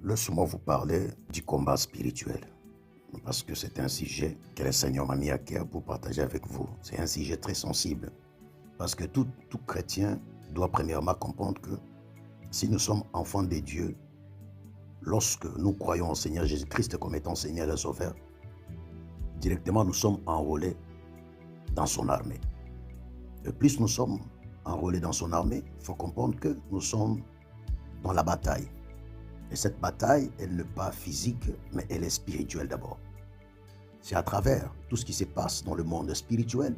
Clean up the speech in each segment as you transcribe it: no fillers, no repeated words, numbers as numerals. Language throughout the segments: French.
laisse-moi vous parler du combat spirituel. Parce que c'est un sujet que le Seigneur m'a mis à cœur pour partager avec vous. C'est un sujet très sensible. Parce que tout chrétien doit premièrement comprendre que si nous sommes enfants de Dieu, lorsque nous croyons au Seigneur Jésus-Christ comme étant Seigneur et Sauveur, directement nous sommes enrôlés dans son armée. Et plus nous sommes enrôlés dans son armée, il faut comprendre que nous sommes dans la bataille. Et cette bataille, elle n'est pas physique, mais elle est spirituelle d'abord. C'est à travers tout ce qui se passe dans le monde spirituel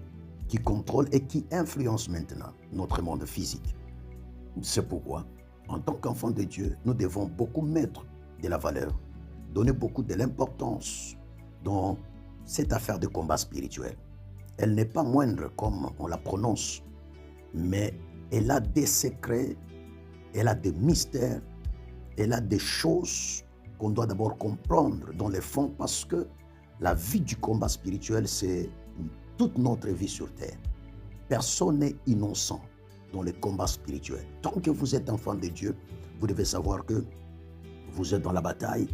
qui contrôle et qui influence maintenant notre monde physique. C'est pourquoi, en tant qu'enfants de Dieu, nous devons beaucoup mettre de la valeur, donner beaucoup de l'importance dans cette affaire de combat spirituel. Elle n'est pas moindre comme on la prononce, mais elle a des secrets, elle a des mystères, elle a des choses qu'on doit d'abord comprendre dans les fonds parce que la vie du combat spirituel, c'est toute notre vie sur terre. Personne n'est innocent dans le combat spirituel. Tant que vous êtes enfant de Dieu, vous devez savoir que vous êtes dans la bataille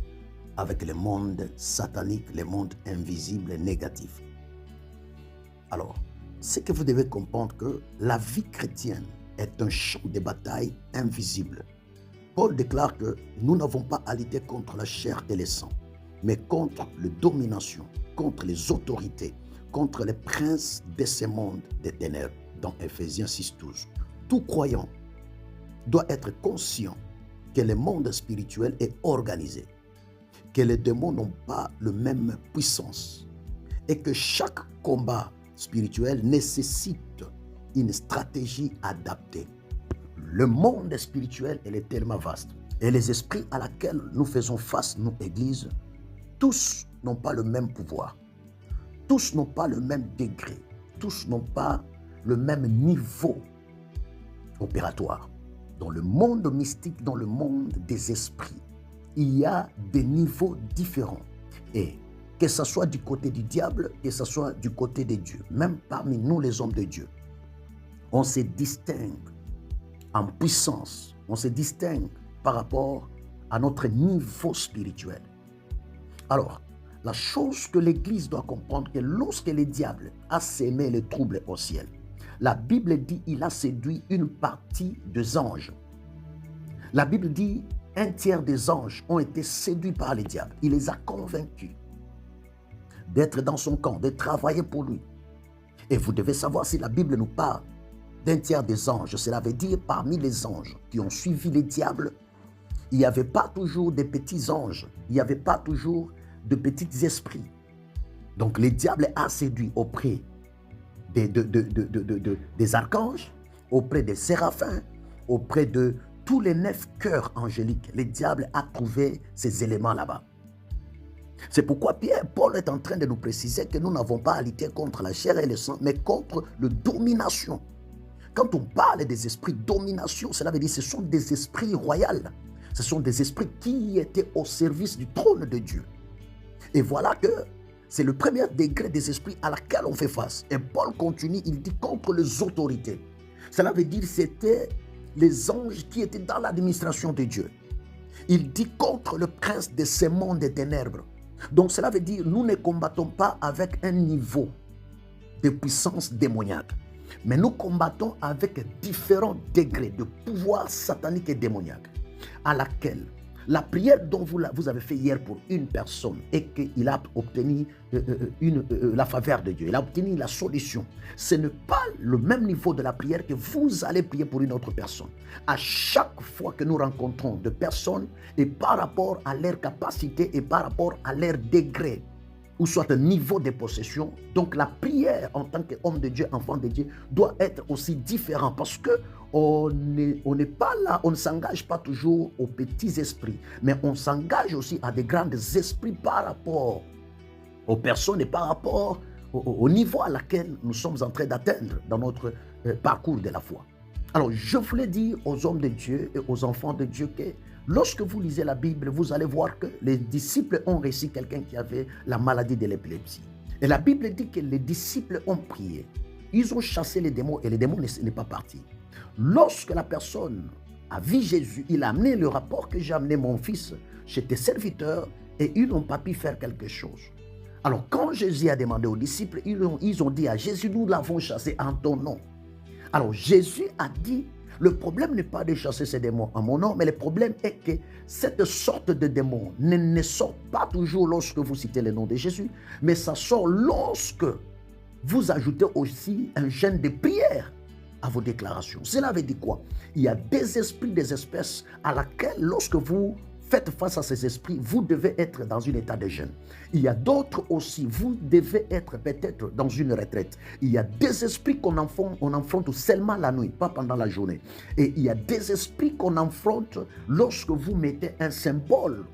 avec le monde satanique, le monde invisible et négatif. Alors, c'est que vous devez comprendre que la vie chrétienne est un champ de bataille invisible. Paul déclare que nous n'avons pas à lutter contre la chair et le sang, mais contre les dominations, contre les autorités, contre les princes de ce monde des ténèbres, dans Ephésiens 6:12. Tout croyant doit être conscient que le monde spirituel est organisé, que les démons n'ont pas la même puissance et que chaque combat spirituel nécessite une stratégie adaptée. Le monde spirituel, il est tellement vaste. Et les esprits à laquelle nous faisons face, nous, Église, tous n'ont pas le même pouvoir. Tous n'ont pas le même degré. Tous n'ont pas le même niveau opératoire. Dans le monde mystique, dans le monde des esprits, il y a des niveaux différents. Et que ce soit du côté du diable, que ce soit du côté de Dieu, même parmi nous les hommes de Dieu, on se distingue en puissance, on se distingue par rapport à notre niveau spirituel. Alors, la chose que l'Église doit comprendre, que lorsque le diable a sémé le trouble au ciel, la Bible dit qu'il a séduit une partie des anges. La Bible dit un tiers des anges ont été séduits par le diable. Il les a convaincus d'être dans son camp, de travailler pour lui. Et vous devez savoir, si la Bible nous parle d'un tiers des anges, cela veut dire parmi les anges qui ont suivi les diables, il n'y avait pas toujours des petits anges, il n'y avait pas toujours de petits esprits. Donc le diable a séduit auprès des archanges, auprès des séraphins, auprès de tous les 9 cœurs angéliques. Le diable a trouvé ces éléments là-bas. C'est pourquoi Paul est en train de nous préciser que nous n'avons pas à lutter contre la chair et le sang, mais contre la domination. Quand on parle des esprits de domination, cela veut dire que ce sont des esprits royaux. Ce sont des esprits qui étaient au service du trône de Dieu. Et voilà que c'est le premier degré des esprits à laquelle on fait face. Et Paul continue, il dit contre les autorités. Cela veut dire que c'était les anges qui étaient dans l'administration de Dieu. Il dit contre le prince de ce monde des ténèbres. Donc cela veut dire nous ne combattons pas avec un niveau de puissance démoniaque, mais nous combattons avec différents degrés de pouvoir satanique et démoniaque, à laquelle la prière dont vous avez fait hier pour une personne et qu'il a obtenu la faveur de Dieu, il a obtenu la solution. Ce n'est pas le même niveau de la prière que vous allez prier pour une autre personne. À chaque fois que nous rencontrons des personnes, et par rapport à leur capacité et par rapport à leur degré, ou soit un niveau de possession, donc la prière en tant qu'homme de Dieu, enfant de Dieu, doit être aussi différent parce que on n'est pas là, on ne s'engage pas toujours aux petits esprits, mais on s'engage aussi à des grands esprits par rapport aux personnes et par rapport au niveau à laquelle nous sommes en train d'atteindre dans notre parcours de la foi. Alors, je voulais dire aux hommes de Dieu et aux enfants de Dieu que lorsque vous lisez la Bible, vous allez voir que les disciples ont reçu quelqu'un qui avait la maladie de l'épilepsie. Et la Bible dit que les disciples ont prié. Ils ont chassé les démons et les démons n'est pas parti. Lorsque la personne a vu Jésus, il a amené le rapport que j'ai amené mon fils chez tes serviteurs et ils n'ont pas pu faire quelque chose. Alors quand Jésus a demandé aux disciples, ils ont dit à Jésus, nous l'avons chassé en ton nom. Alors Jésus a dit, le problème n'est pas de chasser ces démons en mon nom, mais le problème est que cette sorte de démon ne sort pas toujours lorsque vous citez le nom de Jésus, mais ça sort lorsque vous ajoutez aussi un jeûne de prière à vos déclarations. Cela veut dire quoi? Il y a des esprits, des espèces à laquelle lorsque vous faites face à ces esprits, vous devez être dans un état de jeûne. Il y a d'autres aussi, vous devez être peut-être dans une retraite. Il y a des esprits qu'on affronte seulement la nuit, pas pendant la journée. Et il y a des esprits qu'on affronte lorsque vous mettez un symbole,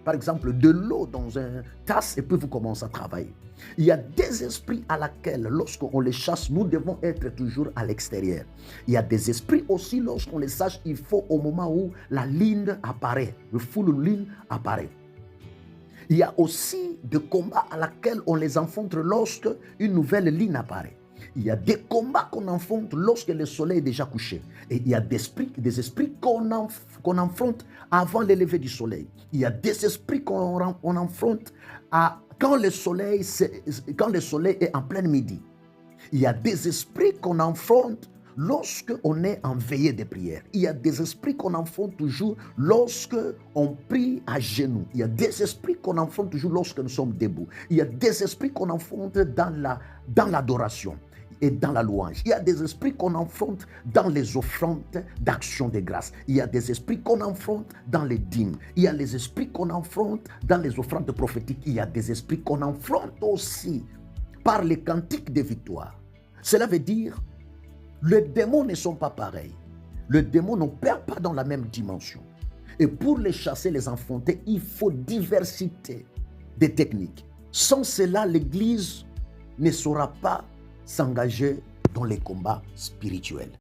par exemple de l'eau dans une tasse et puis vous commencez à travailler. Il y a des esprits à laquelle, lorsqu'on les chasse, nous devons être toujours à l'extérieur. Il y a des esprits aussi, lorsqu'on les sache, il faut au moment où la ligne apparaît, le full ligne apparaît. Il y a aussi des combats à laquelle on les affronte lorsque une nouvelle ligne apparaît. Il y a des combats qu'on affronte lorsque le soleil est déjà couché. Et il y a des esprits qu'on affronte avant le lever du soleil. Il y a des esprits qu'on affronte quand le soleil est en plein midi. Il y a des esprits qu'on affronte lorsqu'on est en veillée de prière. Il y a des esprits qu'on affronte toujours lorsqu'on prie à genoux. Il y a des esprits qu'on affronte toujours lorsque nous sommes debout. Il y a des esprits qu'on affronte dans l'adoration et dans la louange. Il y a des esprits qu'on affronte dans les offrandes d'action de grâce. Il y a des esprits qu'on affronte dans les dîmes. Il y a les esprits qu'on affronte dans les offrandes prophétiques. Il y a des esprits qu'on affronte aussi par les cantiques de victoire. Cela veut dire, les démons ne sont pas pareils. Les démons n'opèrent pas dans la même dimension. Et pour les chasser, les affronter, il faut diversité de techniques. Sans cela, l'Église ne saura pas s'engager dans les combats spirituels.